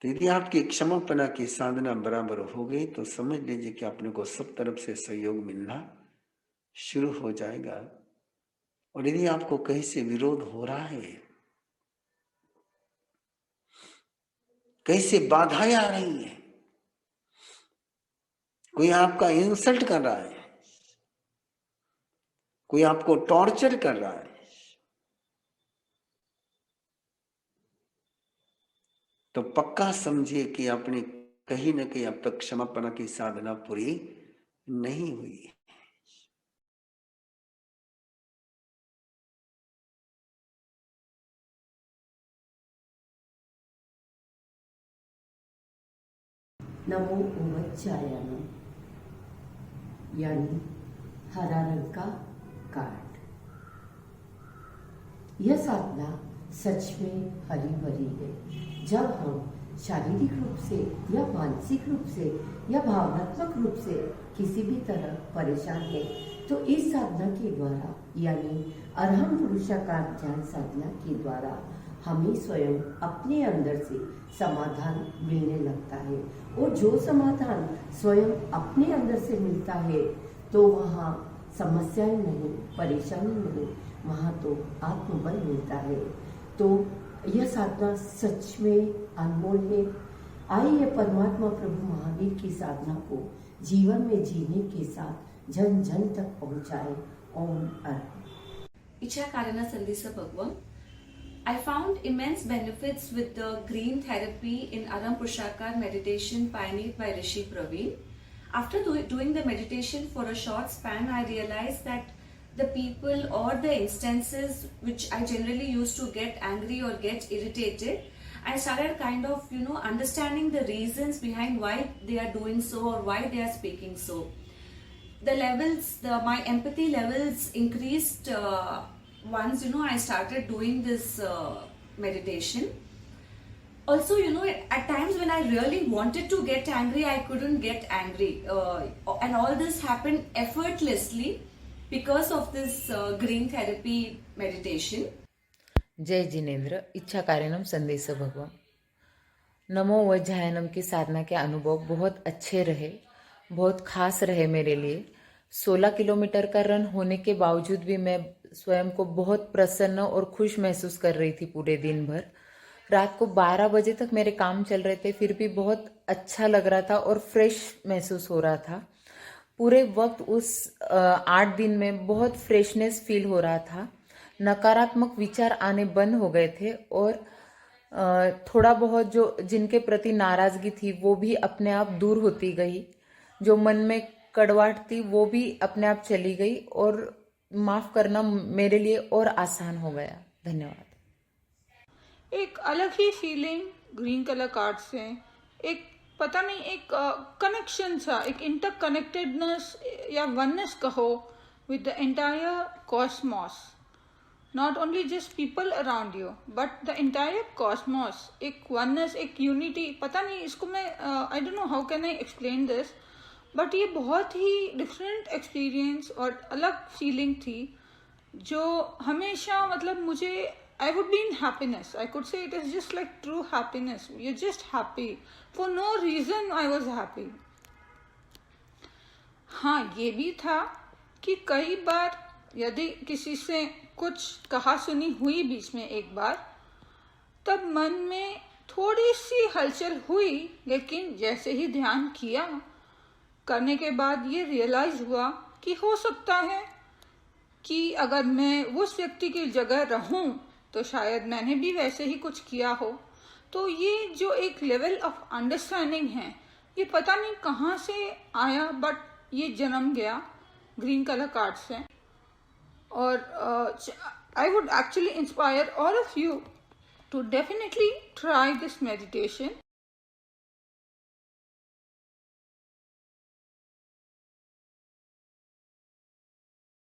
तो यदि आपकी क्षमापना की साधना बराबर हो गई तो समझ लीजिए कि अपने को सब तरफ से सहयोग मिलना शुरू हो जाएगा। और यदि आपको कहीं से विरोध हो रहा है, कहीं से बाधाएं आ रही हैं, कोई आपका इंसल्ट कर रहा है, कोई आपको टॉर्चर कर रहा है, तो पक्का समझिए कि अपनी कहीं ना कहीं अब तक क्षमापना की साधना पूरी नहीं हुई। नमो उवच्चायनम, यानी हरा रंग का कार्ड। यह साधना सच में हरी भरी है। जब हम शारीरिक रूप से या मानसिक रूप से या भावनात्मक रूप से किसी भी तरह परेशान है तो इस साधना के द्वारा यानी अरहम पुरुषाकार ध्यान साधना के द्वारा हमें स्वयं अपने अंदर से समाधान मिलने लगता है। और जो समाधान स्वयं अपने अंदर से मिलता है तो वहाँ समस्याएं नहीं, परेशानी नहीं, वहाँ तो आत्मबल मिलता है। तो यह साधना सच में अनमोल है। आइए परमात्मा प्रभु महावीर की साधना को जीवन में जीने के साथ जन जन तक पहुंचाए। ओम अर्पण। Ichakarana Sandisa Bhagwan. I found immense benefits with the green therapy in Aram Purushakar meditation pioneered by Rishi Praveen. After doing the meditation for a short span, I realized that the people or the instances which I generally used to get angry or get irritated, I started kind of understanding the reasons behind why they are doing so or why they are speaking so. The levels, my empathy levels increased once I started doing this meditation. Also, at times when I really wanted to get angry, I couldn't get angry, and all this happened effortlessly because of this green therapy meditation. जय जिनेन्द्र। इच्छा कारणम संदेश भगवान। नमो वज्जायनम की साधना के अनुभव बहुत अच्छे रहे, बहुत खास रहे मेरे लिए। 16 किलोमीटर का रन होने के बावजूद भी मैं स्वयं को बहुत प्रसन्न और खुश महसूस कर रही थी पूरे दिन भर। रात को 12 बजे तक मेरे काम चल रहे थे, फिर भी बहुत अच्छा लग रहा था और फ्रेश महसूस हो रहा था। पूरे वक्त उस 8 दिन में बहुत फ्रेशनेस फील हो रहा था। नकारात्मक विचार आने बंद हो गए थे और थोड़ा बहुत जो जिनके प्रति नाराजगी थी वो भी अपने आप दूर होती गई। जो मन में कड़वाहट थी वो भी अपने आप चली गई और माफ करना मेरे लिए और आसान हो गया। धन्यवाद। एक अलग ही फीलिंग ग्रीन कलर कार्ड से, एक पता नहीं, एक कनेक्शन सा, एक इंटर कनेक्टेडनेस या वननेस कहो with the entire Cosmos. Not only just people around you but the entire Cosmos. एक वननेस, एक यूनिटी, पता नहीं इसको मैं I don't know how can I explain this, but ये बहुत ही डिफरेंट एक्सपीरियंस और अलग फीलिंग थी जो हमेशा मतलब मुझे I would be in happiness. I could say it is just like true happiness. You're just happy. For no reason I was happy. हाँ, ये भी था कि कई बार यदि किसी से कुछ कहा सुनी हुई बीच में एक बार, तब मन में थोड़ी सी हलचल हुई, लेकिन जैसे ही ध्यान किया, करने के बाद ये रियलाइज हुआ कि हो सकता है कि अगर मैं उस व्यक्ति की जगह रहूं तो शायद मैंने भी वैसे ही कुछ किया हो। तो ये जो एक लेवल ऑफ अंडरस्टैंडिंग है, ये पता नहीं कहाँ से आया, बट ये जन्म गया ग्रीन कलर कार्ड से। और I would actually inspire all of you to definitely try this meditation.